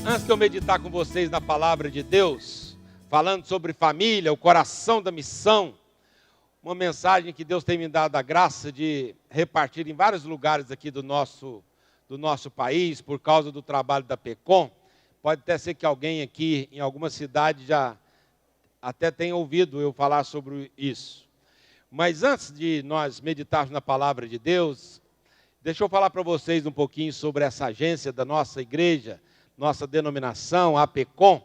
Antes de eu meditar com vocês na palavra de Deus, falando sobre família, o coração da missão, uma mensagem que Deus tem me dado a graça de repartir em vários lugares aqui do nosso país, por causa do trabalho da PECOM. Pode até ser que alguém aqui em alguma cidade já até tenha ouvido eu falar sobre isso. Mas antes de nós meditarmos na palavra de Deus, deixa eu falar para vocês um pouquinho sobre essa agência da nossa igreja, nossa denominação, a PECOM,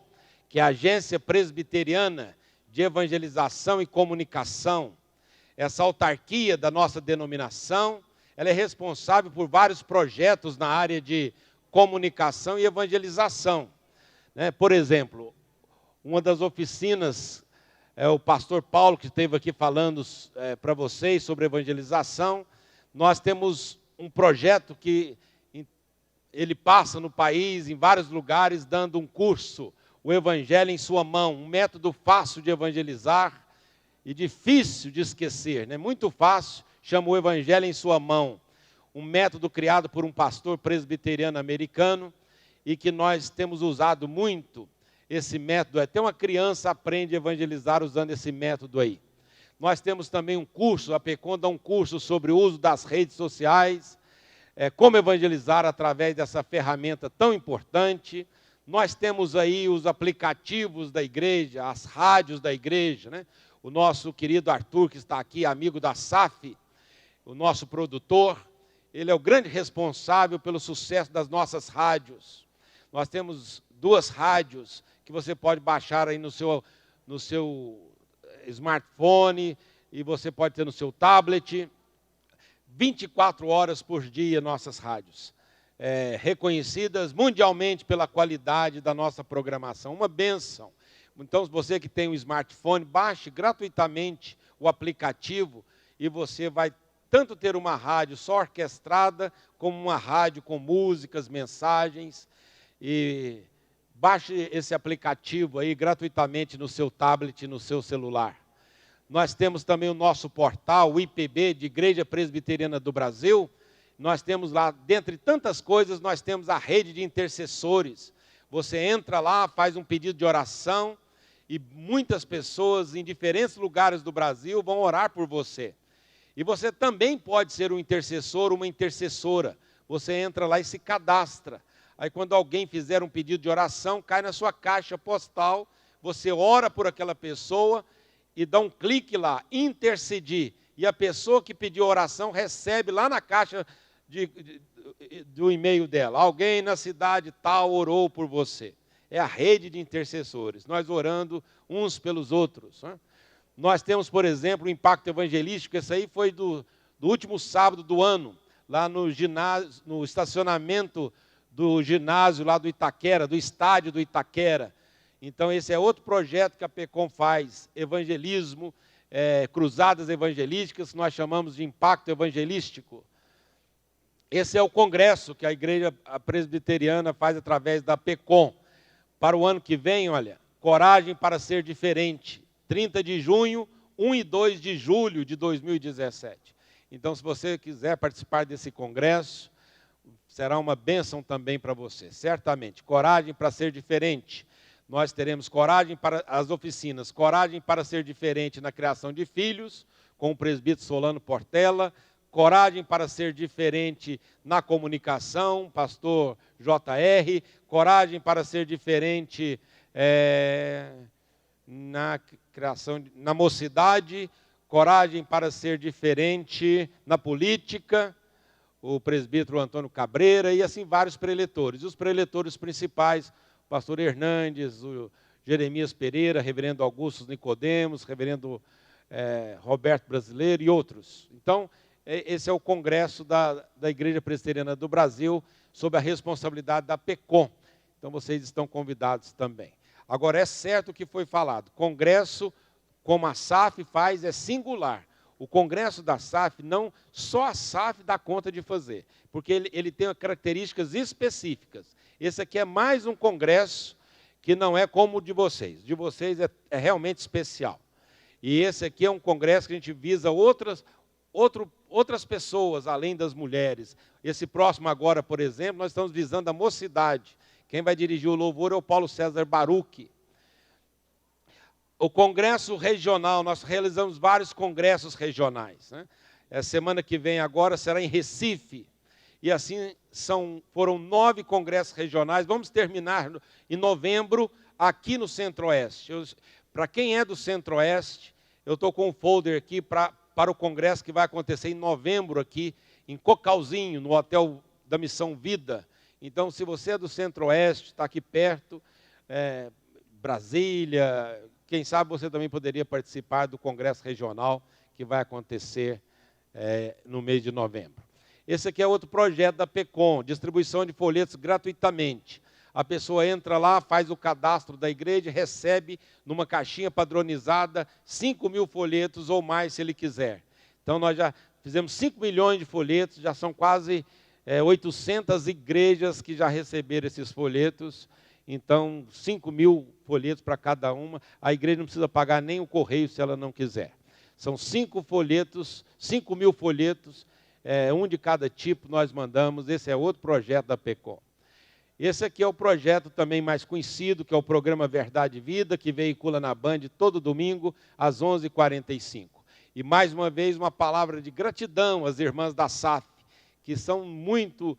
que é a Agência Presbiteriana de Evangelização e Comunicação. Essa autarquia da nossa denominação, ela é responsável por vários projetos na área de comunicação e evangelização. Por exemplo, uma das oficinas, o pastor Paulo, que esteve aqui falando para vocês sobre evangelização. Nós temos um projeto que ele passa no país, em vários lugares, dando um curso, o Evangelho em sua mão, um método fácil de evangelizar e difícil de esquecer, muito fácil, chama o Evangelho em sua mão, um método criado por um pastor presbiteriano americano e que nós temos usado muito esse método. Até uma criança aprende a evangelizar usando esse método aí. Nós temos também um curso, a PECOM dá um curso sobre o uso das redes sociais, como evangelizar através dessa ferramenta tão importante. Nós temos aí os aplicativos da igreja, as rádios da igreja, O nosso querido Arthur, que está aqui, amigo da SAF, o nosso produtor, ele é o grande responsável pelo sucesso das nossas rádios. Nós temos 2 rádios que você pode baixar aí no seu smartphone e você pode ter no seu tablet. 24 horas por dia nossas rádios, reconhecidas mundialmente pela qualidade da nossa programação, uma bênção. Então, você que tem um smartphone, baixe gratuitamente o aplicativo e você vai tanto ter uma rádio só orquestrada, como uma rádio com músicas, mensagens. E baixe esse aplicativo aí gratuitamente no seu tablet, no seu celular. Nós temos também o nosso portal, o IPB, de Igreja Presbiteriana do Brasil. Nós temos lá, dentre tantas coisas, nós temos a rede de intercessores. Você entra lá, faz um pedido de oração, e muitas pessoas em diferentes lugares do Brasil vão orar por você. E você também pode ser um intercessor, uma intercessora. Você entra lá e se cadastra. Aí quando alguém fizer um pedido de oração, cai na sua caixa postal, você ora por aquela pessoa, e dá um clique lá, intercedir, e a pessoa que pediu oração recebe lá na caixa do e-mail dela. Alguém na cidade tal orou por você. É a rede de intercessores, nós orando uns pelos outros. Nós temos, por exemplo, o Impacto Evangelístico, esse aí foi do último sábado do ano, lá no ginásio, no estacionamento do ginásio lá do Itaquera, do estádio do Itaquera. Então, esse é outro projeto que a PECOM faz, evangelismo, cruzadas evangelísticas, que nós chamamos de impacto evangelístico. Esse é o congresso que a igreja presbiteriana faz através da PECOM. Para o ano que vem, olha, coragem para ser diferente, 30 de junho, 1 e 2 de julho de 2017. Então, se você quiser participar desse congresso, será uma bênção também para você, certamente. Coragem para ser diferente. Nós teremos coragem para as oficinas, coragem para ser diferente na criação de filhos, com o presbítero Solano Portela, coragem para ser diferente na comunicação, pastor JR, coragem para ser diferente na criação, na mocidade, coragem para ser diferente na política, o presbítero Antônio Cabreira, e assim vários preletores. E os preletores principais, o pastor Hernandes, o Jeremias Pereira, reverendo Augusto Nicodemos, reverendo Roberto Brasileiro e outros. Então, esse é o congresso da Igreja Presbiteriana do Brasil, sob a responsabilidade da PECOM. Então, vocês estão convidados também. Agora, é certo o que foi falado. Congresso, como a SAF faz, é singular. O congresso da SAF, não só a SAF dá conta de fazer, porque ele tem características específicas. Esse aqui é mais um congresso que não é como o de vocês. De vocês é realmente especial. E esse aqui é um congresso que a gente visa outras pessoas, além das mulheres. Esse próximo agora, por exemplo, nós estamos visando a mocidade. Quem vai dirigir o louvor é o Paulo César Baruch. O congresso regional, nós realizamos vários congressos regionais, né? A semana que vem agora será em Recife. E assim foram 9 congressos regionais. Vamos terminar em novembro aqui no Centro-Oeste. Para quem é do Centro-Oeste, eu estou com um folder aqui para o congresso que vai acontecer em novembro aqui, em Cocalzinho, no Hotel da Missão Vida. Então, se você é do Centro-Oeste, está aqui perto, Brasília, quem sabe você também poderia participar do congresso regional que vai acontecer no mês de novembro. Esse aqui é outro projeto da PECOM, distribuição de folhetos gratuitamente. A pessoa entra lá, faz o cadastro da igreja, recebe numa caixinha padronizada 5.000 folhetos ou mais, se ele quiser. Então, nós já fizemos 5 milhões de folhetos, já são quase 800 igrejas que já receberam esses folhetos. Então, 5.000 folhetos para cada uma. A igreja não precisa pagar nem o correio se ela não quiser. São 5 folhetos, 5.000 folhetos, um de cada tipo nós mandamos. Esse é outro projeto da PECOM. Esse aqui é o projeto também mais conhecido, que é o programa Verdade e Vida, que veicula na Band todo domingo, às 11h45. E mais uma vez, uma palavra de gratidão às irmãs da SAF, que são muito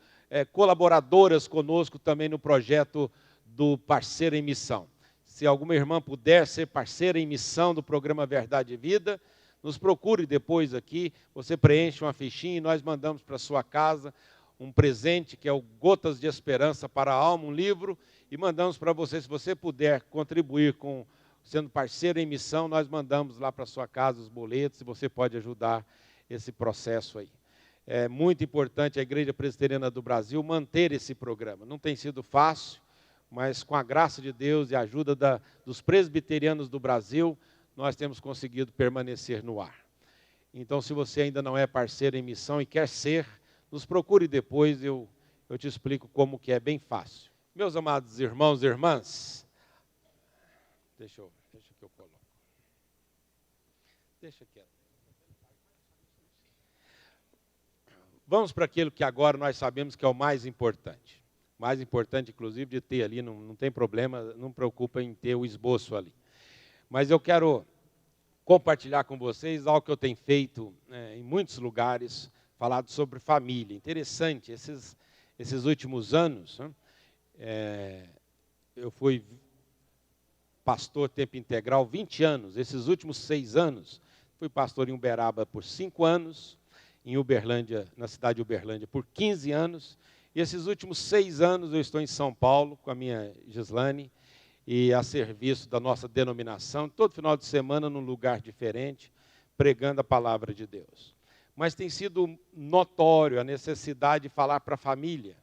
colaboradoras conosco também no projeto do Parceiro em Missão. Se alguma irmã puder ser parceira em missão do programa Verdade e Vida, nos procure depois aqui, você preenche uma fichinha e nós mandamos para a sua casa um presente que é o Gotas de Esperança para a Alma, um livro, e mandamos para você, se você puder contribuir sendo parceiro em missão, nós mandamos lá para a sua casa os boletos, e você pode ajudar esse processo aí. É muito importante a Igreja Presbiteriana do Brasil manter esse programa. Não tem sido fácil, mas com a graça de Deus e a ajuda dos presbiterianos do Brasil, nós temos conseguido permanecer no ar. Então, se você ainda não é parceiro em missão e quer ser, nos procure depois, eu te explico como que é bem fácil. Meus amados irmãos e irmãs, deixa que eu coloco. Deixa quieto. Vamos para aquilo que agora nós sabemos que é o mais importante. Mais importante, inclusive, de ter ali, não tem problema, não preocupa em ter o esboço ali. Mas eu quero compartilhar com vocês algo que eu tenho feito em muitos lugares, falado sobre família. Interessante, esses últimos anos, eu fui pastor tempo integral 20 anos. Esses últimos 6 anos, fui pastor em Uberaba por 5 anos, em Uberlândia, na cidade de Uberlândia, por 15 anos. E esses últimos 6 anos eu estou em São Paulo com a minha Gislane, e a serviço da nossa denominação, todo final de semana num lugar diferente, pregando a palavra de Deus. Mas tem sido notório a necessidade de falar para a família.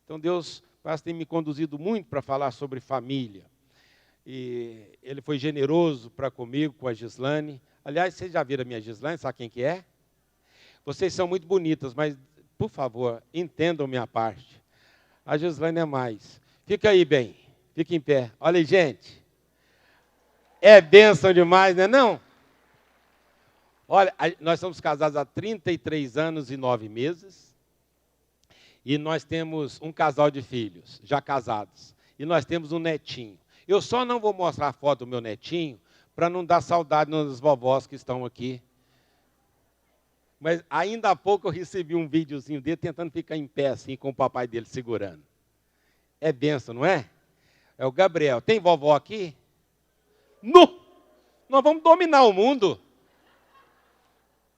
Então Deus tem me conduzido muito para falar sobre família. E Ele foi generoso para comigo, com a Gislane. Aliás, vocês já viram a minha Gislane, sabe quem que é? Vocês são muito bonitas, mas, por favor, entendam minha parte. A Gislane é mais. Fica aí bem, fica em pé. Olha aí, gente. É bênção demais, não é não? Olha, nós somos casados há 33 anos e 9 meses, e nós temos um casal de filhos, já casados, e nós temos um netinho. Eu só não vou mostrar a foto do meu netinho, para não dar saudade nas vovós que estão aqui. Mas ainda há pouco eu recebi um videozinho dele, tentando ficar em pé assim, com o papai dele segurando. É bênção, não é? É o Gabriel. Tem vovó aqui? Nu! Nós vamos dominar o mundo.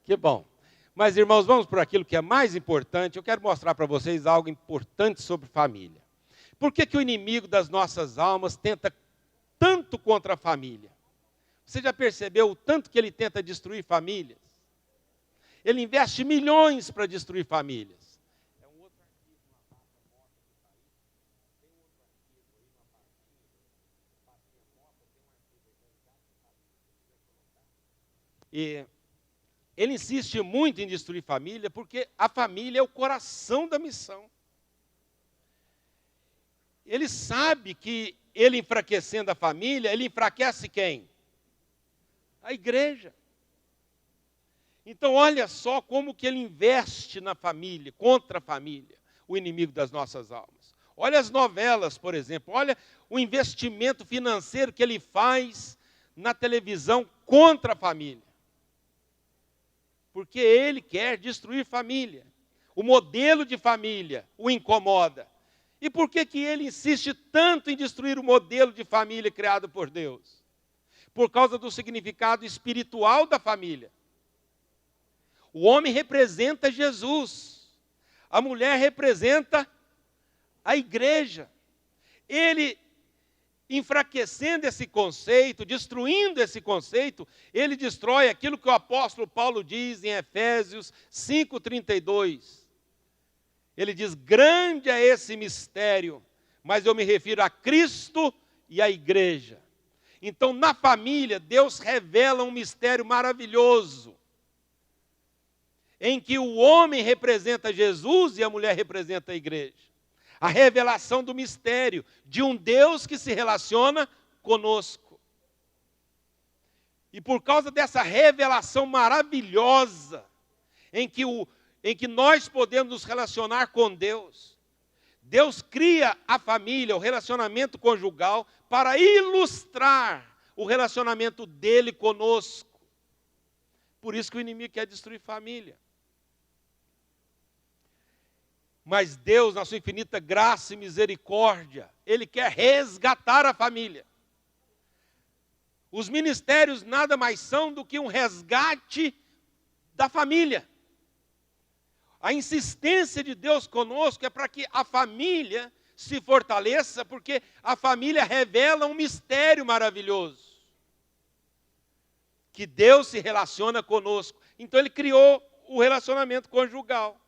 Que bom. Mas, irmãos, vamos por aquilo que é mais importante. Eu quero mostrar para vocês algo importante sobre família. Por que o inimigo das nossas almas tenta tanto contra a família? Você já percebeu o tanto que ele tenta destruir famílias? Ele investe milhões para destruir famílias. E ele insiste muito em destruir família, porque a família é o coração da missão. Ele sabe que ele enfraquecendo a família, ele enfraquece quem? A igreja. Então olha só como que ele investe na família, contra a família, o inimigo das nossas almas. Olha as novelas, por exemplo, olha o investimento financeiro que ele faz na televisão contra a família. Porque ele quer destruir família. O modelo de família o incomoda. E por que ele insiste tanto em destruir o modelo de família criado por Deus? Por causa do significado espiritual da família. O homem representa Jesus. A mulher representa a igreja. Ele, enfraquecendo esse conceito, destruindo esse conceito, ele destrói aquilo que o apóstolo Paulo diz em Efésios 5,32. Ele diz, grande é esse mistério, mas eu me refiro a Cristo e à igreja. Então, na família, Deus revela um mistério maravilhoso, em que o homem representa Jesus e a mulher representa a igreja. A revelação do mistério de um Deus que se relaciona conosco. E por causa dessa revelação maravilhosa, em que nós podemos nos relacionar com Deus, Deus cria a família, o relacionamento conjugal, para ilustrar o relacionamento dele conosco. Por isso que o inimigo quer destruir família. Mas Deus, na sua infinita graça e misericórdia, Ele quer resgatar a família. Os ministérios nada mais são do que um resgate da família. A insistência de Deus conosco é para que a família se fortaleça, porque a família revela um mistério maravilhoso. Que Deus se relaciona conosco. Então Ele criou o relacionamento conjugal.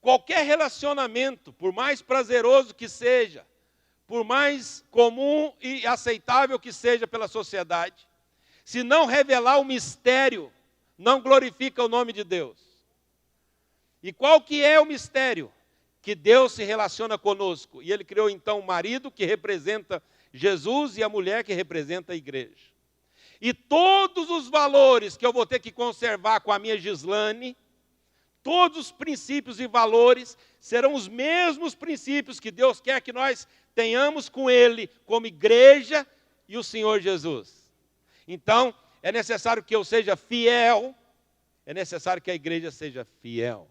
Qualquer relacionamento, por mais prazeroso que seja, por mais comum e aceitável que seja pela sociedade, se não revelar o mistério, não glorifica o nome de Deus. E qual que é o mistério? Que Deus se relaciona conosco. E Ele criou então o marido que representa Jesus e a mulher que representa a igreja. E todos os valores que eu vou ter que conservar com a minha Gislane, todos os princípios e valores serão os mesmos princípios que Deus quer que nós tenhamos com Ele, como igreja e o Senhor Jesus. Então, é necessário que eu seja fiel, é necessário que a igreja seja fiel.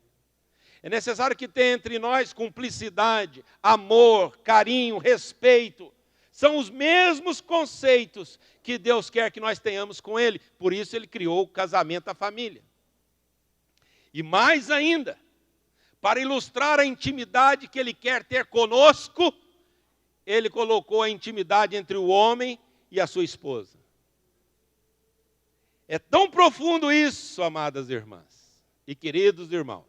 É necessário que tenha entre nós cumplicidade, amor, carinho, respeito. São os mesmos conceitos que Deus quer que nós tenhamos com Ele. Por isso Ele criou o casamento, a família. E mais ainda, para ilustrar a intimidade que Ele quer ter conosco, Ele colocou a intimidade entre o homem e a sua esposa. É tão profundo isso, amadas irmãs e queridos irmãos,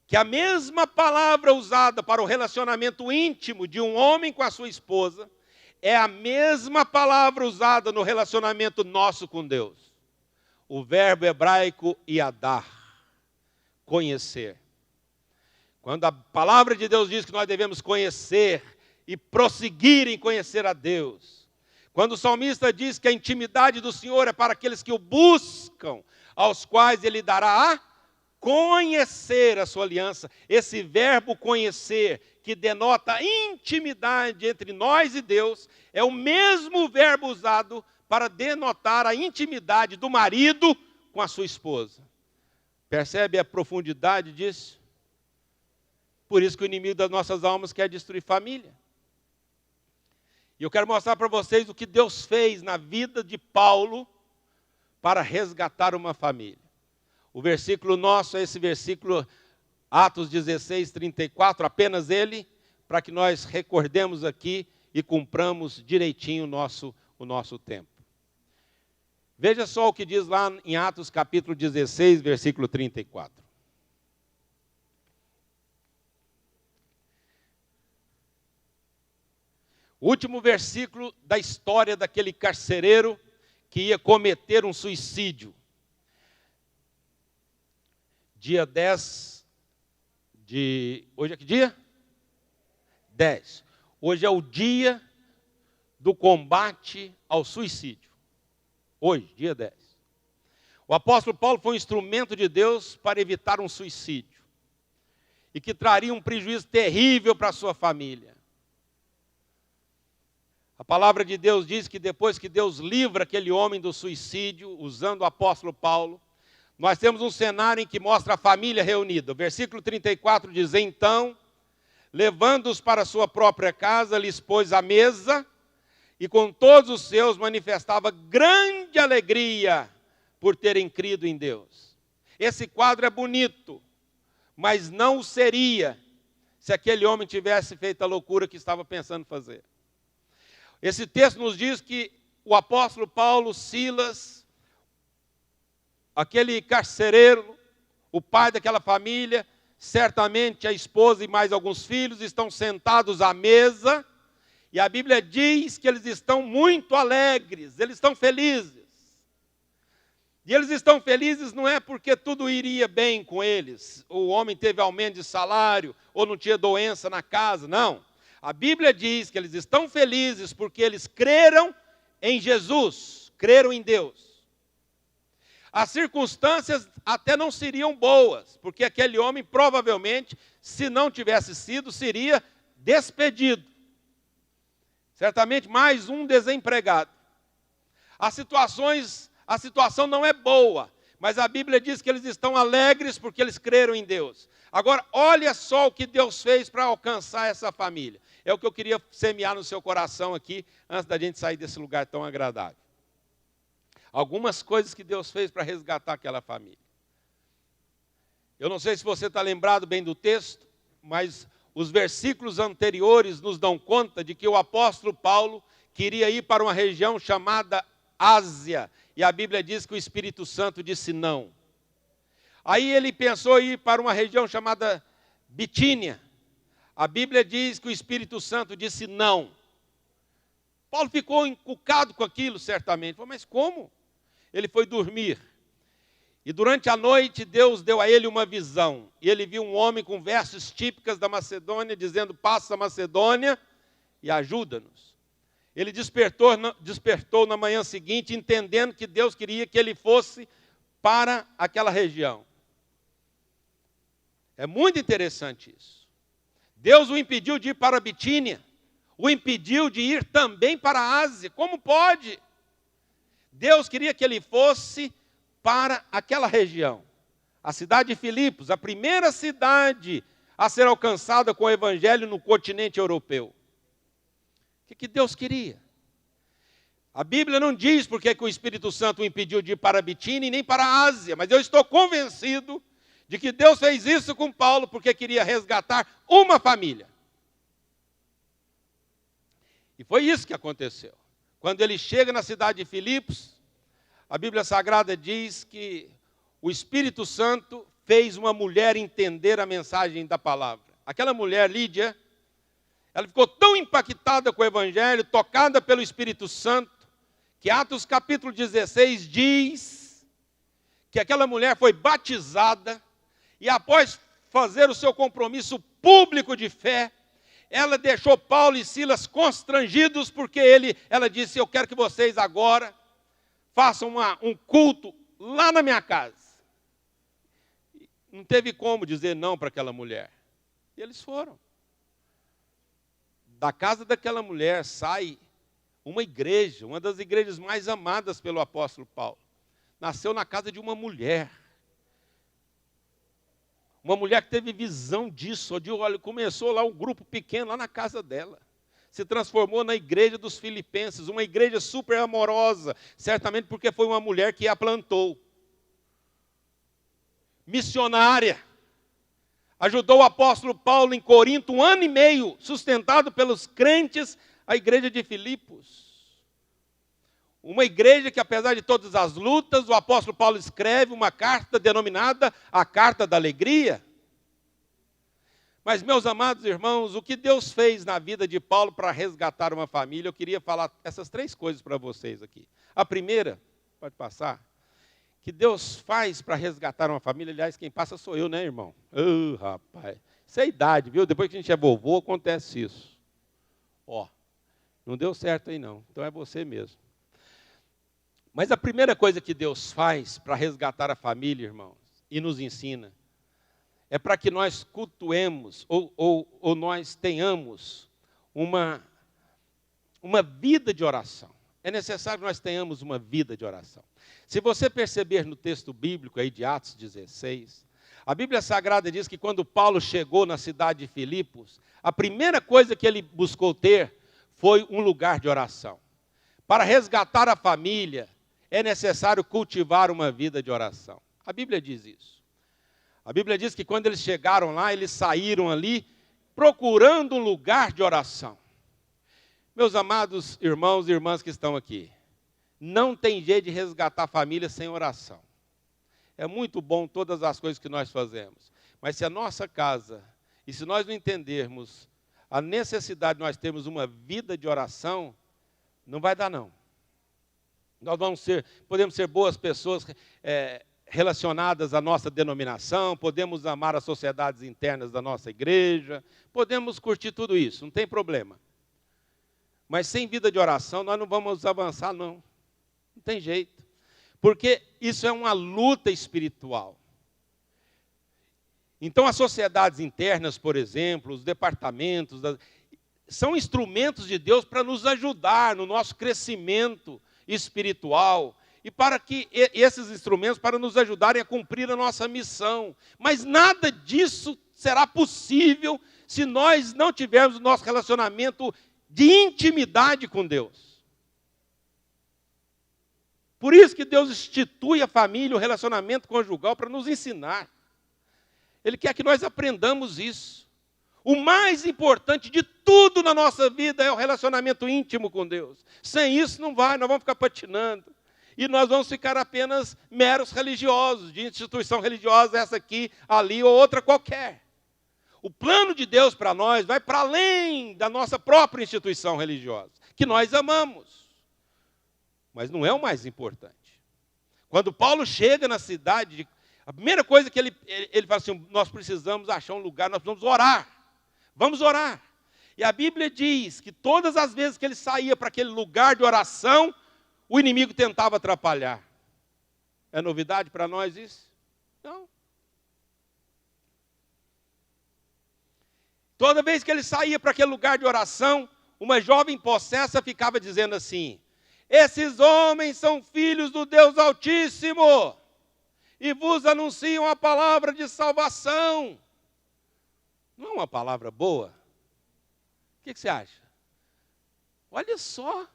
que a mesma palavra usada para o relacionamento íntimo de um homem com a sua esposa é a mesma palavra usada no relacionamento nosso com Deus. O verbo hebraico yadar, conhecer. Quando a palavra de Deus diz que nós devemos conhecer e prosseguir em conhecer a Deus. Quando o salmista diz que a intimidade do Senhor é para aqueles que o buscam, aos quais Ele dará a conhecer a sua aliança. Esse verbo conhecer, que denota intimidade entre nós e Deus, é o mesmo verbo usado para denotar a intimidade do marido com a sua esposa. Percebe a profundidade disso? Por isso que o inimigo das nossas almas quer destruir família. E eu quero mostrar para vocês o que Deus fez na vida de Paulo para resgatar uma família. O versículo nosso é esse versículo, Atos 16, 34, apenas ele, para que nós recordemos aqui e cumpramos direitinho o nosso tempo. Veja só o que diz lá em Atos capítulo 16, versículo 34. O último versículo da história daquele carcereiro que ia cometer um suicídio. Dia 10 de... Hoje é que dia? 10. Hoje é o dia do combate ao suicídio. Hoje, dia 10. O apóstolo Paulo foi um instrumento de Deus para evitar um suicídio. E que traria um prejuízo terrível para a sua família. A palavra de Deus diz que depois que Deus livra aquele homem do suicídio, usando o apóstolo Paulo, nós temos um cenário em que mostra a família reunida. O versículo 34 diz: então, levando-os para sua própria casa, lhes pôs a mesa, e com todos os seus manifestava grande alegria por terem crido em Deus. Esse quadro é bonito, mas não seria se aquele homem tivesse feito a loucura que estava pensando fazer. Esse texto nos diz que o apóstolo Paulo, Silas, aquele carcereiro, o pai daquela família, certamente a esposa e mais alguns filhos estão sentados à mesa, e a Bíblia diz que eles estão muito alegres, eles estão felizes. E eles estão felizes não é porque tudo iria bem com eles, o homem teve aumento de salário, ou não tinha doença na casa, não. A Bíblia diz que eles estão felizes porque eles creram em Jesus, creram em Deus. As circunstâncias até não seriam boas, porque aquele homem provavelmente, se não tivesse sido, seria despedido. Certamente mais um desempregado. A situação não é boa, mas a Bíblia diz que eles estão alegres porque eles creram em Deus. Agora, olha só o que Deus fez para alcançar essa família. É o que eu queria semear no seu coração aqui, antes da gente sair desse lugar tão agradável. Algumas coisas que Deus fez para resgatar aquela família. Eu não sei se você está lembrado bem do texto, mas os versículos anteriores nos dão conta de que o apóstolo Paulo queria ir para uma região chamada Ásia, e a Bíblia diz que o Espírito Santo disse não. Aí ele pensou em ir para uma região chamada Bitínia. A Bíblia diz que o Espírito Santo disse não. Paulo ficou encucado com aquilo, certamente. Falou, mas como? Ele foi dormir. E durante a noite, Deus deu a ele uma visão. E ele viu um homem com vestes típicas da Macedônia, dizendo, passa a Macedônia e ajuda-nos. Ele despertou na manhã seguinte, entendendo que Deus queria que ele fosse para aquela região. É muito interessante isso. Deus o impediu de ir para a Bitínia, o impediu de ir também para a Ásia. Como pode? Deus queria que ele fosse para aquela região. A cidade de Filipos, a primeira cidade a ser alcançada com o evangelho no continente europeu. O que Deus queria? A Bíblia não diz porque que o Espírito Santo o impediu de ir para a Bitínia e nem para a Ásia, mas eu estou convencido de que Deus fez isso com Paulo porque queria resgatar uma família. E foi isso que aconteceu. Quando ele chega na cidade de Filipos, a Bíblia Sagrada diz que o Espírito Santo fez uma mulher entender a mensagem da palavra. Aquela mulher, Lídia, ela ficou tão impactada com o Evangelho, tocada pelo Espírito Santo, que Atos capítulo 16 diz que aquela mulher foi batizada e após fazer o seu compromisso público de fé, ela deixou Paulo e Silas constrangidos porque ela disse, eu quero que vocês agora façam um culto lá na minha casa. Não teve como dizer não para aquela mulher. E eles foram. Da casa daquela mulher sai uma igreja, uma das igrejas mais amadas pelo apóstolo Paulo. Nasceu na casa de uma mulher. Uma mulher que teve visão disso. Olha, começou lá um grupo pequeno, lá na casa dela. Se transformou na igreja dos filipenses, uma igreja super amorosa, certamente porque foi uma mulher que a plantou. Missionária. Ajudou o apóstolo Paulo em Corinto 1 ano e meio, sustentado pelos crentes, a igreja de Filipos. Uma igreja que, apesar de todas as lutas, o apóstolo Paulo escreve uma carta denominada a Carta da Alegria. Mas, meus amados irmãos, o que Deus fez na vida de Paulo para resgatar uma família, eu queria falar essas 3 coisas para vocês aqui. A primeira, pode passar, que Deus faz para resgatar uma família, aliás, quem passa sou eu, né, irmão? Rapaz, isso é idade, viu? Depois que a gente é vovô, acontece isso. Não deu certo aí não, então é você mesmo. Mas a primeira coisa que Deus faz para resgatar a família, irmãos, e nos ensina, é para que nós cultuemos, ou nós tenhamos uma vida de oração. É necessário que nós tenhamos uma vida de oração. Se você perceber no texto bíblico aí de Atos 16, a Bíblia Sagrada diz que quando Paulo chegou na cidade de Filipos, a primeira coisa que ele buscou ter foi um lugar de oração. Para resgatar a família, é necessário cultivar uma vida de oração. A Bíblia diz isso. A Bíblia diz que quando eles chegaram lá, eles saíram ali procurando um lugar de oração. Meus amados irmãos e irmãs que estão aqui, não tem jeito de resgatar a família sem oração. É muito bom todas as coisas que nós fazemos, mas se a nossa casa, e se nós não entendermos a necessidade de nós termos uma vida de oração, não vai dar não. Nós podemos ser boas pessoas relacionadas à nossa denominação, podemos amar as sociedades internas da nossa igreja, podemos curtir tudo isso, não tem problema. Mas sem vida de oração nós não vamos avançar não. Não tem jeito. Porque isso é uma luta espiritual. Então as sociedades internas, por exemplo, os departamentos, são instrumentos de Deus para nos ajudar no nosso crescimento espiritual. E para que esses instrumentos, para nos ajudarem a cumprir a nossa missão. Mas nada disso será possível se nós não tivermos o nosso relacionamento de intimidade com Deus. Por isso que Deus institui a família, o relacionamento conjugal, para nos ensinar. Ele quer que nós aprendamos isso. O mais importante de tudo na nossa vida é o relacionamento íntimo com Deus. Sem isso não vai, nós vamos ficar patinando. E nós vamos ficar apenas meros religiosos, de instituição religiosa, essa aqui, ali ou outra qualquer. O plano de Deus para nós vai para além da nossa própria instituição religiosa, que nós amamos. Mas não é o mais importante. Quando Paulo chega na cidade, a primeira coisa que ele fala assim, nós precisamos achar um lugar, nós precisamos orar. Vamos orar. E a Bíblia diz que todas as vezes que ele saía para aquele lugar de oração, o inimigo tentava atrapalhar. É novidade para nós isso? Não. Toda vez que ele saía para aquele lugar de oração, uma jovem possessa ficava dizendo assim, esses homens são filhos do Deus Altíssimo e vos anunciam a palavra de salvação. Não é uma palavra boa? O que você acha? Olha só,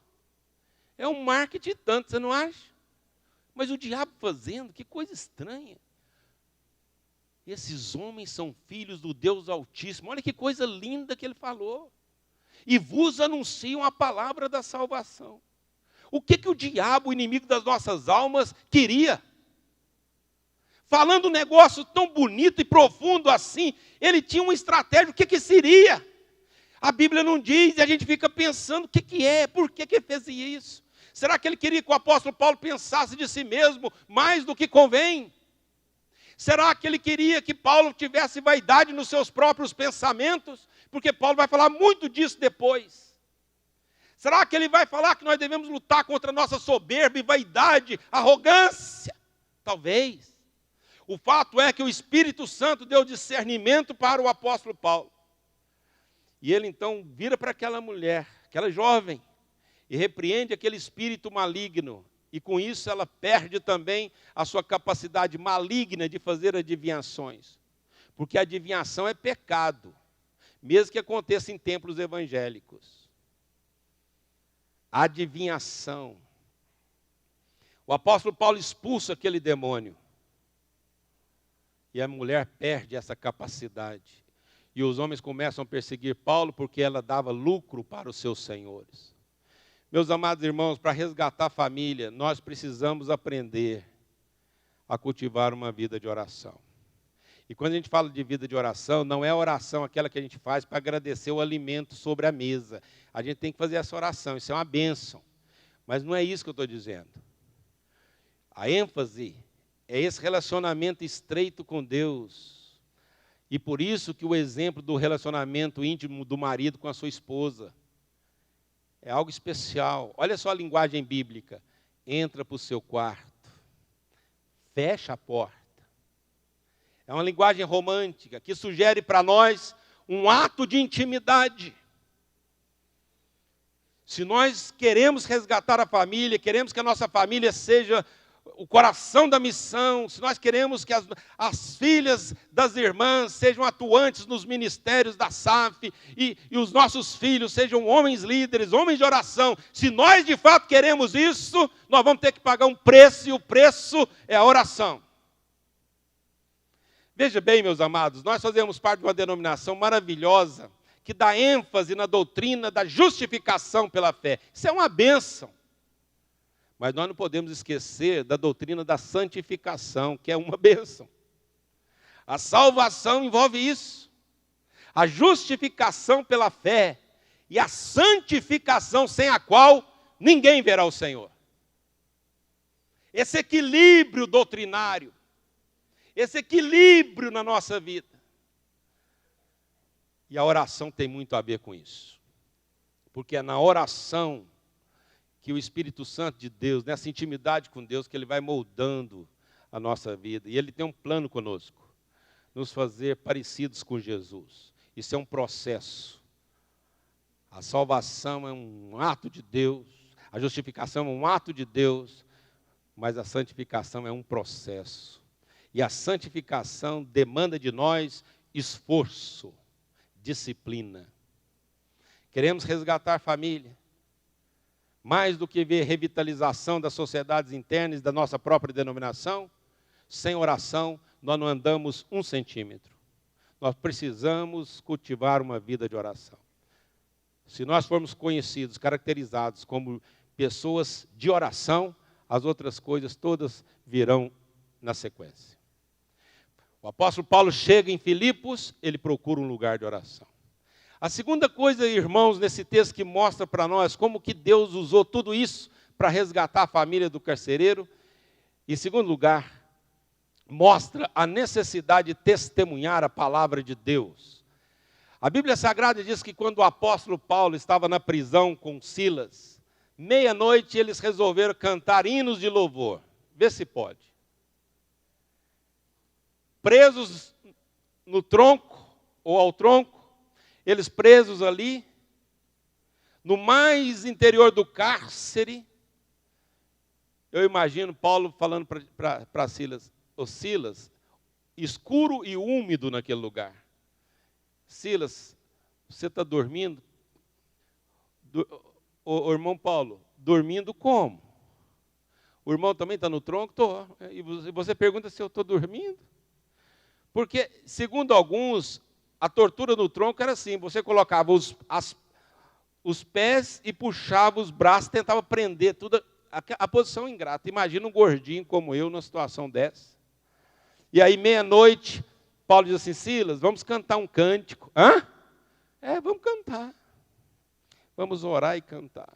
é um marketing tanto, você não acha? Mas o diabo fazendo, que coisa estranha. Esses homens são filhos do Deus Altíssimo. Olha que coisa linda que ele falou. E vos anunciam a palavra da salvação. O que o diabo, o inimigo das nossas almas, queria? Falando um negócio tão bonito e profundo assim, ele tinha uma estratégia, o que seria? A Bíblia não diz e a gente fica pensando o que é, por que ele fez isso? Será que ele queria que o apóstolo Paulo pensasse de si mesmo mais do que convém? Será que ele queria que Paulo tivesse vaidade nos seus próprios pensamentos? Porque Paulo vai falar muito disso depois. Será que ele vai falar que nós devemos lutar contra a nossa soberba e vaidade, arrogância? Talvez. O fato é que o Espírito Santo deu discernimento para o apóstolo Paulo. E ele então vira para aquela mulher, aquela jovem, e repreende aquele espírito maligno. E com isso ela perde também a sua capacidade maligna de fazer adivinhações. Porque a adivinhação é pecado, mesmo que aconteça em templos evangélicos. Adivinhação. O apóstolo Paulo expulsa aquele demônio. E a mulher perde essa capacidade. E os homens começam a perseguir Paulo porque ela dava lucro para os seus senhores. Meus amados irmãos, para resgatar a família, nós precisamos aprender a cultivar uma vida de oração. E quando a gente fala de vida de oração, não é a oração aquela que a gente faz para agradecer o alimento sobre a mesa. A gente tem que fazer essa oração, isso é uma bênção. Mas não é isso que eu estou dizendo. A ênfase é esse relacionamento estreito com Deus. E por isso que o exemplo do relacionamento íntimo do marido com a sua esposa. É algo especial. Olha só a linguagem bíblica. Entra para o seu quarto, fecha a porta. É uma linguagem romântica que sugere para nós um ato de intimidade. Se nós queremos resgatar a família, queremos que a nossa família seja o coração da missão, se nós queremos que as filhas das irmãs sejam atuantes nos ministérios da SAF e os nossos filhos sejam homens líderes, homens de oração, se nós de fato queremos isso, nós vamos ter que pagar um preço, e o preço é a oração. Veja bem, meus amados, nós fazemos parte de uma denominação maravilhosa que dá ênfase na doutrina da justificação pela fé. Isso é uma bênção. Mas nós não podemos esquecer da doutrina da santificação, que é uma bênção. A salvação envolve isso. A justificação pela fé e a santificação sem a qual ninguém verá o Senhor. Esse equilíbrio doutrinário, esse equilíbrio na nossa vida. E a oração tem muito a ver com isso. Porque é na oração que o Espírito Santo de Deus, nessa intimidade com Deus, que Ele vai moldando a nossa vida. E Ele tem um plano conosco, nos fazer parecidos com Jesus. Isso é um processo. A salvação é um ato de Deus, a justificação é um ato de Deus, mas a santificação é um processo. E a santificação demanda de nós esforço, disciplina. Queremos resgatar a família. Mais do que ver revitalização das sociedades internas e da nossa própria denominação, sem oração nós não andamos 1 centímetro. Nós precisamos cultivar uma vida de oração. Se nós formos conhecidos, caracterizados como pessoas de oração, as outras coisas todas virão na sequência. O apóstolo Paulo chega em Filipos, ele procura um lugar de oração. A segunda coisa, irmãos, nesse texto que mostra para nós como que Deus usou tudo isso para resgatar a família do carcereiro. Em segundo lugar, mostra a necessidade de testemunhar a palavra de Deus. A Bíblia Sagrada diz que quando o apóstolo Paulo estava na prisão com Silas, meia-noite eles resolveram cantar hinos de louvor. Vê se pode. Presos no tronco ou ao tronco, eles presos ali, no mais interior do cárcere. Eu imagino Paulo falando para Silas, ô Silas, escuro e úmido naquele lugar. Silas, você está dormindo? Ô irmão Paulo, dormindo como? O irmão também está no tronco? Estou. E você pergunta se eu estou dormindo? Porque, segundo alguns, a tortura no tronco era assim, você colocava os pés e puxava os braços, tentava prender tudo, a posição ingrata. Imagina um gordinho como eu numa situação dessa. E aí, meia-noite, Paulo diz assim, Silas, vamos cantar um cântico. Hã? Vamos cantar. Vamos orar e cantar.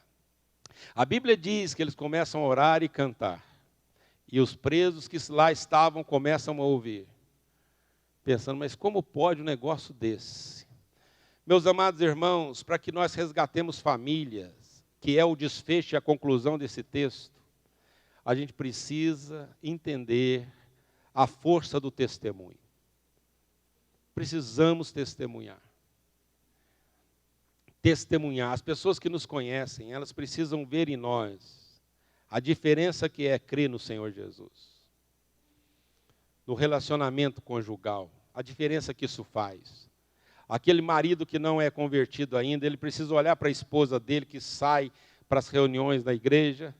A Bíblia diz que eles começam a orar e cantar. E os presos que lá estavam começam a ouvir. Pensando, mas como pode um negócio desse? Meus amados irmãos, para que nós resgatemos famílias, que é o desfecho e a conclusão desse texto, a gente precisa entender a força do testemunho. Precisamos testemunhar. Testemunhar. As pessoas que nos conhecem, elas precisam ver em nós a diferença que é crer no Senhor Jesus. No relacionamento conjugal, a diferença que isso faz. Aquele marido que não é convertido ainda, ele precisa olhar para a esposa dele que sai para as reuniões da igreja,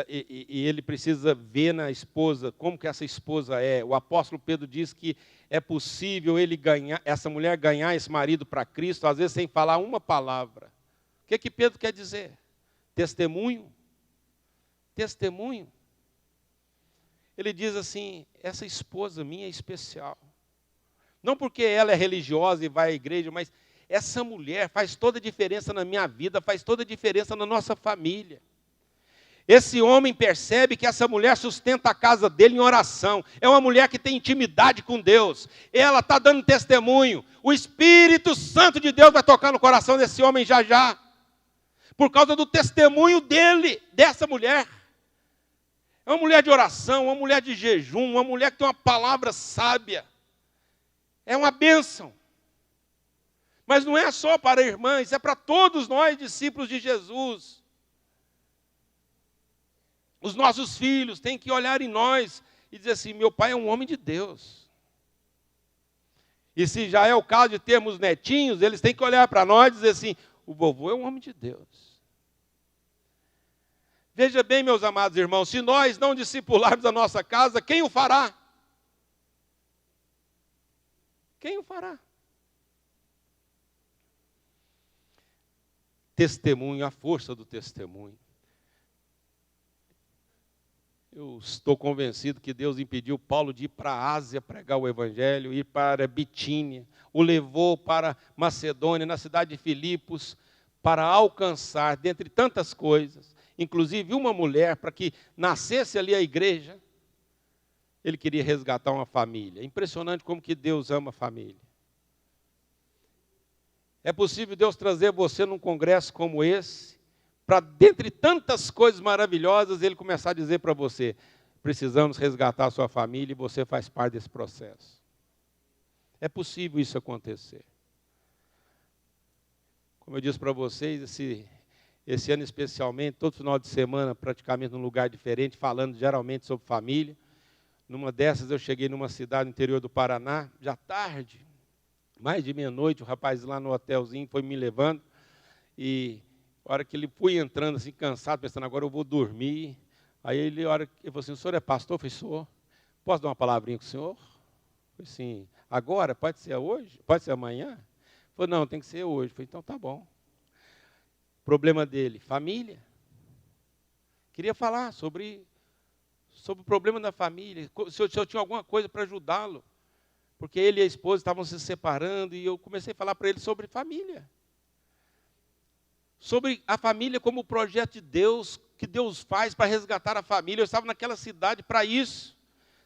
e ele precisa ver na esposa como que essa esposa é. O apóstolo Pedro diz que é possível essa mulher ganhar esse marido para Cristo, às vezes sem falar uma palavra. O que Pedro quer dizer? Testemunho. Testemunho. Ele diz assim, essa esposa minha é especial. Não porque ela é religiosa e vai à igreja, mas essa mulher faz toda a diferença na minha vida, faz toda a diferença na nossa família. Esse homem percebe que essa mulher sustenta a casa dele em oração. É uma mulher que tem intimidade com Deus. Ela está dando testemunho. O Espírito Santo de Deus vai tocar no coração desse homem já já. por causa do testemunho dessa mulher. É uma mulher de oração, uma mulher de jejum, uma mulher que tem uma palavra sábia. É uma bênção. Mas não é só para irmãs, é para todos nós, discípulos de Jesus. Os nossos filhos têm que olhar em nós e dizer assim, meu pai é um homem de Deus. E se já é o caso de termos netinhos, eles têm que olhar para nós e dizer assim, o vovô é um homem de Deus. Veja bem, meus amados irmãos, se nós não discipularmos a nossa casa, quem o fará? Quem o fará? Testemunho, a força do testemunho. Eu estou convencido que Deus impediu Paulo de ir para a Ásia pregar o Evangelho, ir para Bitínia, o levou para Macedônia, na cidade de Filipos, para alcançar, dentre tantas coisas, inclusive uma mulher, para que nascesse ali a igreja. Ele queria resgatar uma família. Impressionante como que Deus ama a família. É possível Deus trazer você num congresso como esse, para, dentre tantas coisas maravilhosas, Ele começar a dizer para você, precisamos resgatar a sua família e você faz parte desse processo. É possível isso acontecer. Como eu disse para vocês, esse ano especialmente, todo final de semana, praticamente num lugar diferente, falando geralmente sobre família. Numa dessas eu cheguei numa cidade no interior do Paraná, já tarde, mais de meia-noite, o rapaz lá no hotelzinho foi me levando, e a hora que ele foi entrando assim, cansado, pensando, agora eu vou dormir. Aí ele falou assim, o senhor é pastor? Eu falei, sou. Posso dar uma palavrinha com o senhor? Eu falei assim, agora? Pode ser hoje? Pode ser amanhã? Ele falou, não, tem que ser hoje. Eu falei, então tá bom. Problema dele, família. Queria falar sobre o problema da família, se eu tinha alguma coisa para ajudá-lo. Porque ele e a esposa estavam se separando e eu comecei a falar para ele sobre família. Sobre a família como o projeto de Deus, que Deus faz para resgatar a família. Eu estava naquela cidade para isso.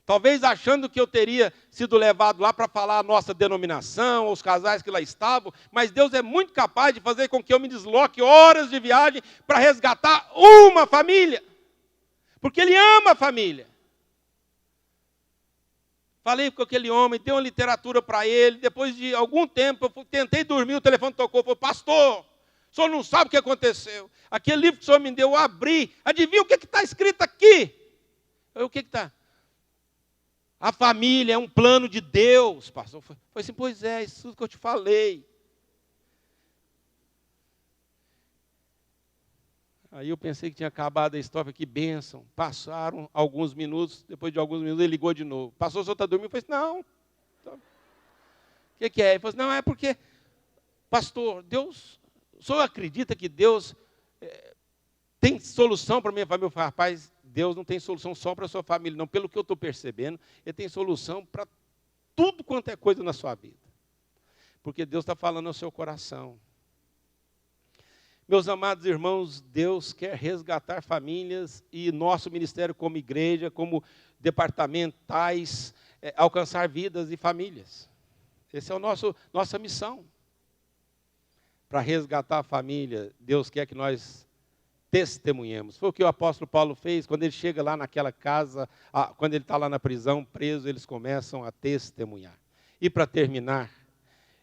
Talvez achando que eu teria sido levado lá para falar a nossa denominação, os casais que lá estavam, mas Deus é muito capaz de fazer com que eu me desloque horas de viagem para resgatar uma família. Porque Ele ama a família. Falei com aquele homem, dei uma literatura para ele, depois de algum tempo, eu tentei dormir, o telefone tocou, falou, pastor, o senhor não sabe o que aconteceu. Aquele livro que o senhor me deu, eu abri, adivinha o que está escrito aqui? O que está? A família é um plano de Deus, pastor. Foi assim, pois é, isso tudo que eu te falei. Aí eu pensei que tinha acabado a história, que bênção. Passaram alguns minutos, depois de alguns minutos ele ligou de novo. Pastor, o senhor está dormindo? Eu falei, não. O que é? Ele falou assim, não, é porque, pastor, Deus, o senhor acredita que Deus tem solução para a minha família? Eu falei, rapaz, Deus não tem solução só para a sua família, não. Pelo que eu estou percebendo, Ele tem solução para tudo quanto é coisa na sua vida. Porque Deus está falando ao seu coração. Meus amados irmãos, Deus quer resgatar famílias e nosso ministério como igreja, como departamentais, alcançar vidas e famílias. Essa é a nossa missão. Para resgatar a família, Deus quer que nós testemunhemos. Foi o que o apóstolo Paulo fez quando ele chega lá naquela casa, quando ele está lá na prisão, preso, eles começam a testemunhar. E para terminar,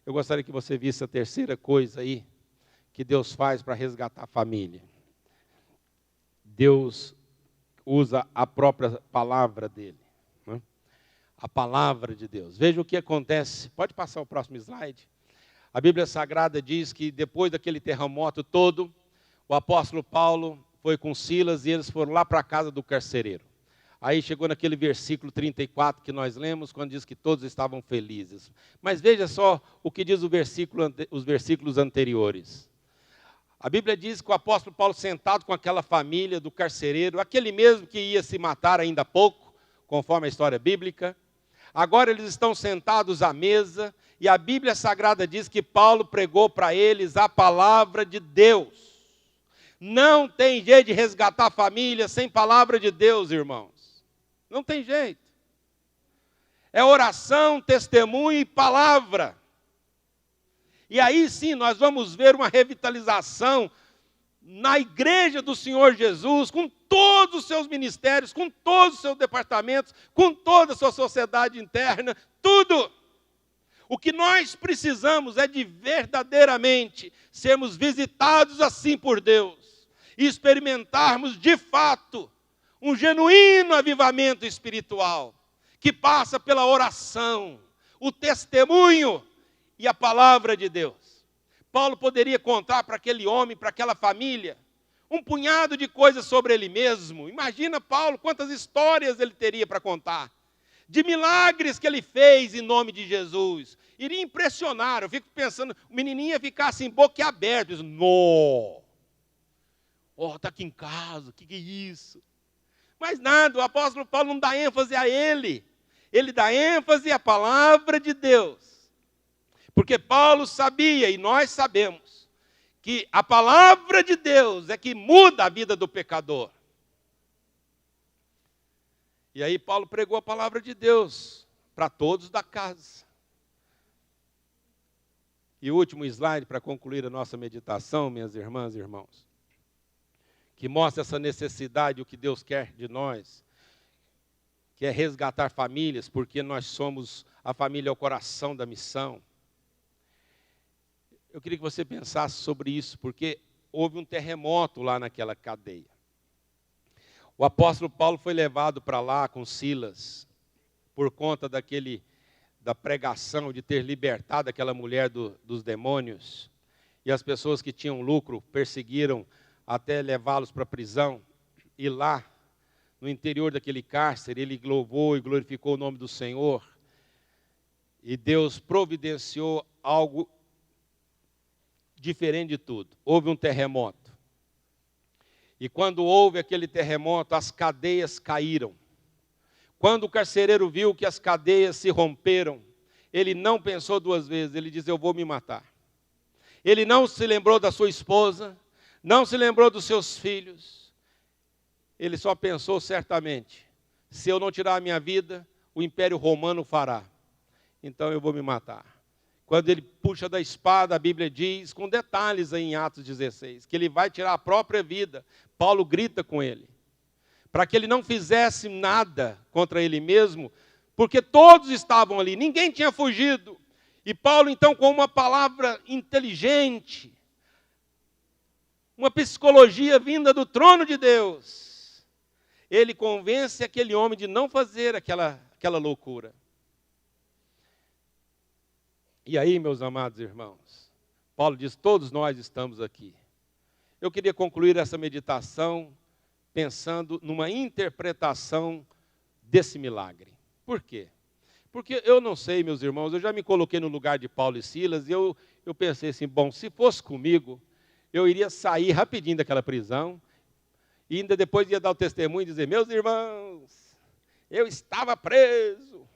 eu gostaria que você visse a terceira coisa aí, que Deus faz para resgatar a família. Deus usa a própria palavra dele. Né? A palavra de Deus. Veja o que acontece. Pode passar o próximo slide. A Bíblia Sagrada diz que depois daquele terremoto todo, o apóstolo Paulo foi com Silas e eles foram lá para a casa do carcereiro. Aí chegou naquele versículo 34 que nós lemos, quando diz que todos estavam felizes. Mas veja só o que diz os versículos anteriores. A Bíblia diz que o apóstolo Paulo, sentado com aquela família do carcereiro, aquele mesmo que ia se matar ainda há pouco, conforme a história bíblica, agora eles estão sentados à mesa, e a Bíblia Sagrada diz que Paulo pregou para eles a palavra de Deus. Não tem jeito de resgatar a família sem palavra de Deus, irmãos. Não tem jeito. É oração, testemunho e palavra. E aí sim nós vamos ver uma revitalização na igreja do Senhor Jesus, com todos os seus ministérios, com todos os seus departamentos, com toda a sua sociedade interna, tudo. O que nós precisamos é de verdadeiramente sermos visitados assim por Deus e experimentarmos de fato um genuíno avivamento espiritual que passa pela oração, o testemunho e a palavra de Deus. Paulo poderia contar para aquele homem, para aquela família, um punhado de coisas sobre ele mesmo. Imagina Paulo, quantas histórias ele teria para contar. De milagres que ele fez em nome de Jesus. Iria impressionar. Eu fico pensando, o menininho ia ficar assim, boquiaberto. Nó! Está aqui em casa, o que é isso? Mas nada, o apóstolo Paulo não dá ênfase a ele. Ele dá ênfase à palavra de Deus. Porque Paulo sabia, e nós sabemos, que a palavra de Deus é que muda a vida do pecador. E aí Paulo pregou a palavra de Deus para todos da casa. E o último slide para concluir a nossa meditação, minhas irmãs e irmãos, que mostra essa necessidade, o que Deus quer de nós, que é resgatar famílias, porque nós somos, a família é o coração da missão. Eu queria que você pensasse sobre isso, porque houve um terremoto lá naquela cadeia. O apóstolo Paulo foi levado para lá com Silas, por conta da pregação de ter libertado aquela mulher dos demônios. E as pessoas que tinham lucro perseguiram até levá-los para a prisão. E lá, no interior daquele cárcere, ele louvou e glorificou o nome do Senhor. E Deus providenciou algo diferente de tudo. Houve um terremoto. E quando houve aquele terremoto, as cadeias caíram. Quando o carcereiro viu que as cadeias se romperam, ele não pensou duas vezes, ele disse, eu vou me matar. Ele não se lembrou da sua esposa, não se lembrou dos seus filhos. Ele só pensou certamente, se eu não tirar a minha vida, o Império Romano fará. Então eu vou me matar. Quando ele puxa da espada, a Bíblia diz, com detalhes aí em Atos 16, que ele vai tirar a própria vida. Paulo grita com ele, para que ele não fizesse nada contra ele mesmo, porque todos estavam ali, ninguém tinha fugido. E Paulo, então, com uma palavra inteligente, uma psicologia vinda do trono de Deus, ele convence aquele homem de não fazer aquela loucura. E aí, meus amados irmãos, Paulo diz, todos nós estamos aqui. Eu queria concluir essa meditação pensando numa interpretação desse milagre. Por quê? Porque eu não sei, meus irmãos, eu já me coloquei no lugar de Paulo e Silas e eu pensei assim, bom, se fosse comigo, eu iria sair rapidinho daquela prisão e ainda depois ia dar o testemunho e dizer, meus irmãos, eu estava preso.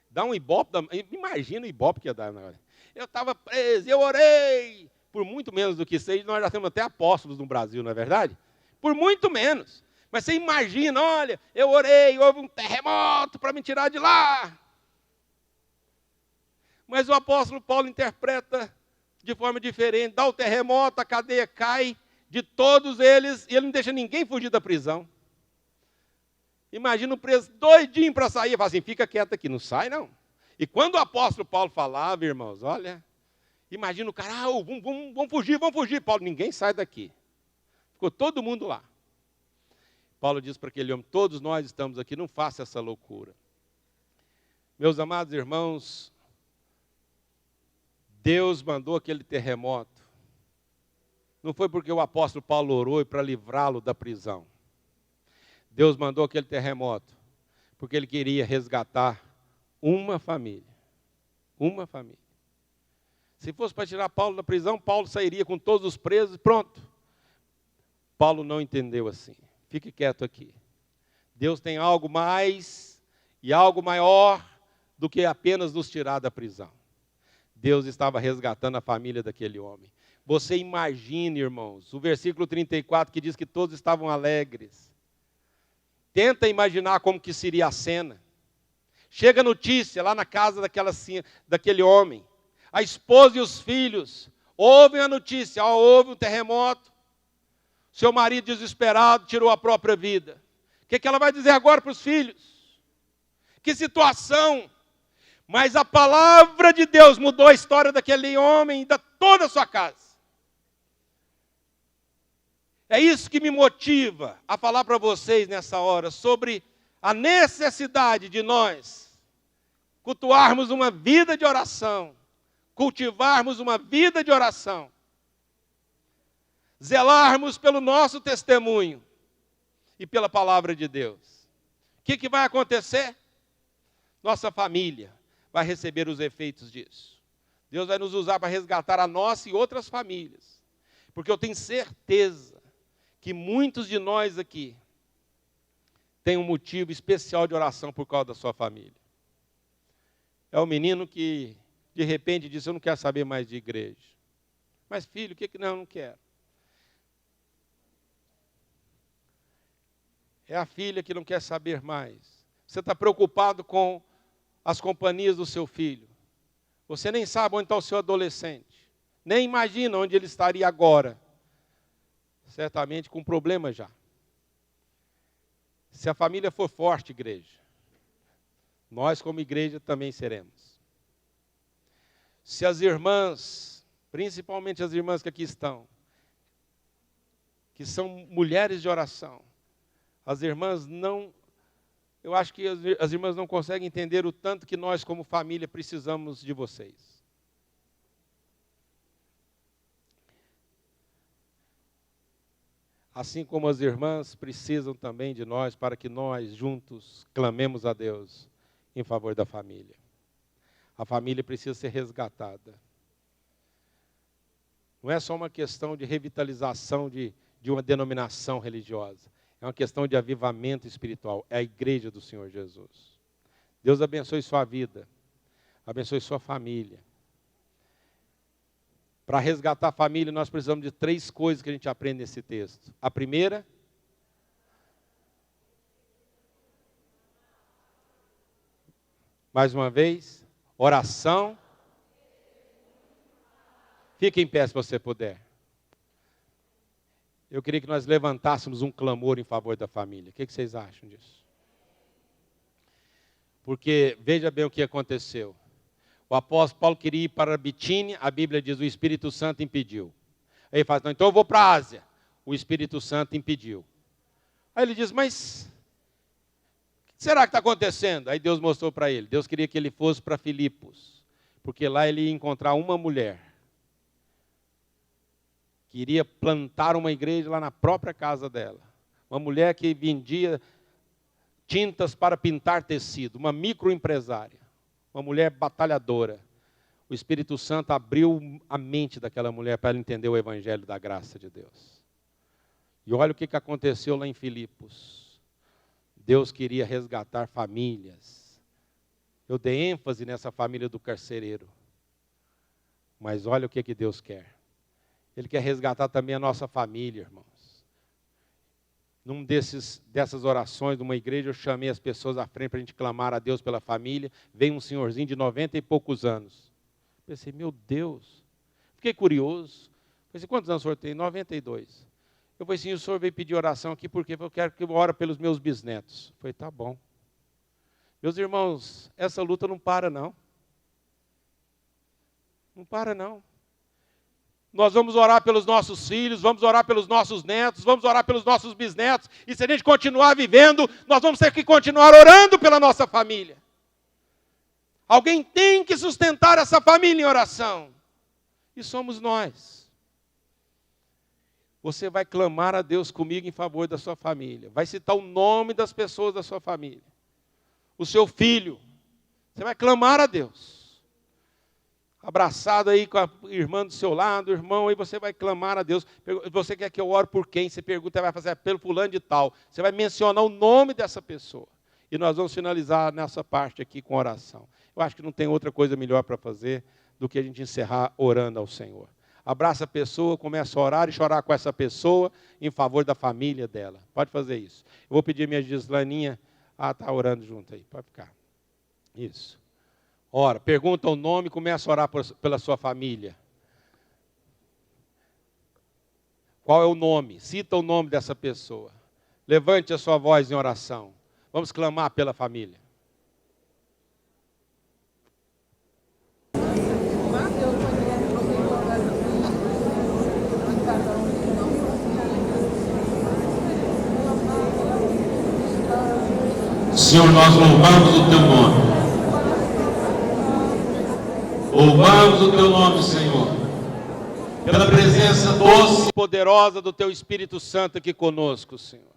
Dá um ibope, imagina o ibope que ia dar na hora. Eu estava preso, eu orei. Por muito menos do que isso aí, nós já temos até apóstolos no Brasil, não é verdade? Por muito menos. Mas você imagina, olha, eu orei, houve um terremoto para me tirar de lá. Mas o apóstolo Paulo interpreta de forma diferente. Dá o terremoto, a cadeia cai de todos eles e ele não deixa ninguém fugir da prisão. Imagina o preso doidinho para sair. Fala assim, fica quieto aqui, não sai não. E quando o apóstolo Paulo falava, irmãos, olha, imagina o cara, vamos fugir. Paulo, ninguém sai daqui. Ficou todo mundo lá. Paulo diz para aquele homem, todos nós estamos aqui, não faça essa loucura. Meus amados irmãos, Deus mandou aquele terremoto. Não foi porque o apóstolo Paulo orou para livrá-lo da prisão. Deus mandou aquele terremoto, porque ele queria resgatar uma família. Uma família. Se fosse para tirar Paulo da prisão, Paulo sairia com todos os presos, pronto. Paulo não entendeu assim. Fique quieto aqui. Deus tem algo mais e algo maior do que apenas nos tirar da prisão. Deus estava resgatando a família daquele homem. Você imagine, irmãos, o versículo 34 que diz que todos estavam alegres. Tenta imaginar como que seria a cena. Chega a notícia lá na casa daquele homem. A esposa e os filhos ouvem a notícia, houve um terremoto. Seu marido desesperado tirou a própria vida. O que ela vai dizer agora para os filhos? Que situação! Mas a palavra de Deus mudou a história daquele homem e de toda a sua casa. É isso que me motiva a falar para vocês nessa hora, sobre a necessidade de nós cultuarmos uma vida de oração, cultivarmos uma vida de oração, zelarmos pelo nosso testemunho e pela palavra de Deus. O que vai acontecer? Nossa família vai receber os efeitos disso. Deus vai nos usar para resgatar a nossa e outras famílias. Porque eu tenho certeza que muitos de nós aqui têm um motivo especial de oração por causa da sua família. É o menino que, de repente, disse, eu não quero saber mais de igreja. Mas, filho, o que não, eu não quero. É a filha que não quer saber mais. Você está preocupado com as companhias do seu filho. Você nem sabe onde está o seu adolescente. Nem imagina onde ele estaria agora. Certamente com problema já. Se a família for forte, igreja, nós como igreja também seremos. Se as irmãs, principalmente as irmãs que aqui estão, que são mulheres de oração, as irmãs não, eu acho que as irmãs não conseguem entender o tanto que nós como família precisamos de vocês. Assim como as irmãs precisam também de nós, para que nós juntos clamemos a Deus em favor da família. A família precisa ser resgatada. Não é só uma questão de revitalização de uma denominação religiosa. É uma questão de avivamento espiritual. É a igreja do Senhor Jesus. Deus abençoe sua vida. Abençoe sua família. Para resgatar a família, nós precisamos de 3 coisas que a gente aprende nesse texto. A primeira, mais uma vez, oração. Fique em pé se você puder. Eu queria que nós levantássemos um clamor em favor da família. O que vocês acham disso? Porque veja bem o que aconteceu. O apóstolo Paulo queria ir para Bitínia, a Bíblia diz, o Espírito Santo impediu. Aí ele fala, então eu vou para a Ásia. O Espírito Santo impediu. Aí ele diz, mas o que será que está acontecendo? Aí Deus mostrou para ele. Deus queria que ele fosse para Filipos, porque lá ele ia encontrar uma mulher que iria plantar uma igreja lá na própria casa dela. Uma mulher que vendia tintas para pintar tecido, uma microempresária. Uma mulher batalhadora. O Espírito Santo abriu a mente daquela mulher para ela entender o evangelho da graça de Deus. E olha o que aconteceu lá em Filipos. Deus queria resgatar famílias. Eu dei ênfase nessa família do carcereiro. Mas olha o que Deus quer. Ele quer resgatar também a nossa família, irmãos. Dessas orações de uma igreja, eu chamei as pessoas à frente para a gente clamar a Deus pela família. Veio um senhorzinho de 90 e poucos anos. Pensei, meu Deus. Fiquei curioso. Pensei, quantos anos o senhor tem? 92. Eu falei assim, o senhor veio pedir oração aqui porque eu quero que eu ore pelos meus bisnetos. Eu falei, tá bom. Meus irmãos, essa luta não para não. Não para não. Nós vamos orar pelos nossos filhos, vamos orar pelos nossos netos, vamos orar pelos nossos bisnetos. E se a gente continuar vivendo, nós vamos ter que continuar orando pela nossa família. Alguém tem que sustentar essa família em oração. E somos nós. Você vai clamar a Deus comigo em favor da sua família. Vai citar o nome das pessoas da sua família. O seu filho. Você vai clamar a Deus. Abraçado aí com a irmã do seu lado, irmão, aí você vai clamar a Deus. Você quer que eu ore por quem? Você pergunta, vai fazer pelo fulano de tal. Você vai mencionar o nome dessa pessoa. E nós vamos finalizar nessa parte aqui com oração. Eu acho que não tem outra coisa melhor para fazer do que a gente encerrar orando ao Senhor. Abraça a pessoa, começa a orar e chorar com essa pessoa em favor da família dela. Pode fazer isso. Eu vou pedir a minha Gislaninha, está orando junto aí, pode ficar. Isso. Ora, pergunta o nome e começa a orar pela sua família. Qual é o nome? Cita o nome dessa pessoa. Levante a sua voz em oração. Vamos clamar pela família. Senhor, nós louvamos o Teu nome. Louvamos o Teu nome, Senhor, pela presença doce E poderosa do Teu Espírito Santo aqui conosco, Senhor.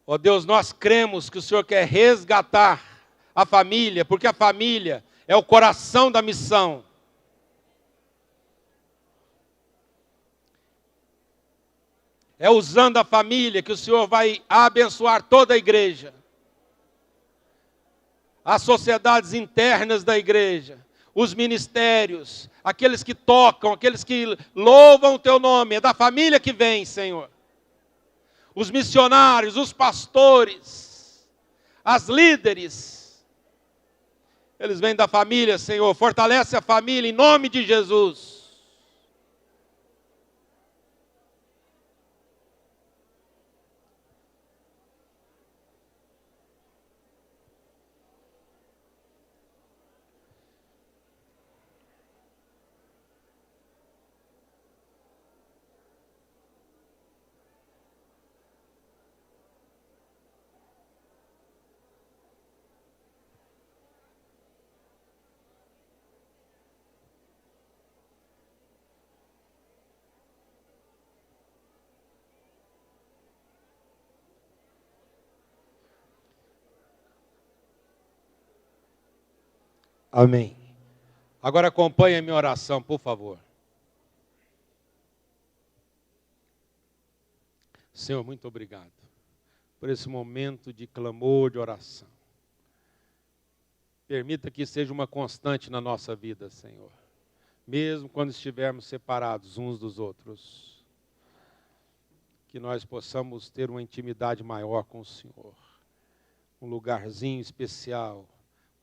Ó Deus, nós cremos que o Senhor quer resgatar a família, porque a família é o coração da missão. É usando a família que o Senhor vai abençoar toda a igreja. As sociedades internas da igreja, os ministérios, aqueles que tocam, aqueles que louvam o Teu nome, é da família que vem, Senhor. Os missionários, os pastores, as líderes, eles vêm da família, Senhor. Fortalece a família em nome de Jesus. Amém. Agora acompanhe a minha oração, por favor. Senhor, muito obrigado por esse momento de clamor, de oração. Permita que seja uma constante na nossa vida, Senhor. Mesmo quando estivermos separados uns dos outros. Que nós possamos ter uma intimidade maior com o Senhor. Um lugarzinho especial,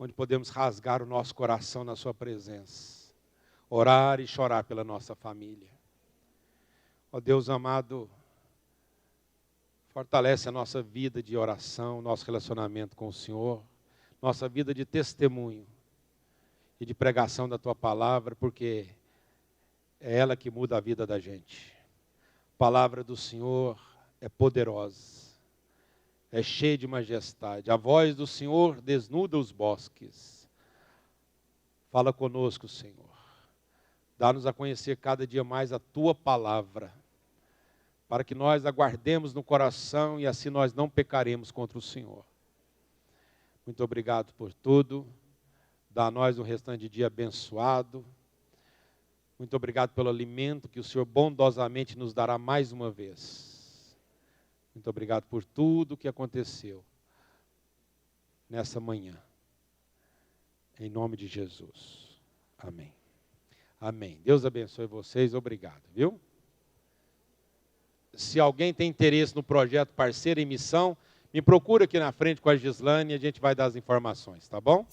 onde podemos rasgar o nosso coração na sua presença. Orar e chorar pela nossa família. Ó Deus amado, fortalece a nossa vida de oração, nosso relacionamento com o Senhor, nossa vida de testemunho e de pregação da Tua palavra, porque é ela que muda a vida da gente. A palavra do Senhor é poderosa, é cheia de majestade. A voz do Senhor desnuda os bosques. Fala conosco, Senhor. Dá-nos a conhecer cada dia mais a Tua palavra, para que nós aguardemos no coração e assim nós não pecaremos contra o Senhor. Muito obrigado por tudo. Dá a nós um restante de dia abençoado. Muito obrigado pelo alimento que o Senhor bondosamente nos dará mais uma vez. Muito obrigado por tudo que aconteceu nessa manhã. Em nome de Jesus. Amém. Amém. Deus abençoe vocês. Obrigado, viu? Se alguém tem interesse no projeto Parceiro em Missão, me procura aqui na frente com a Gislane e a gente vai dar as informações, tá bom?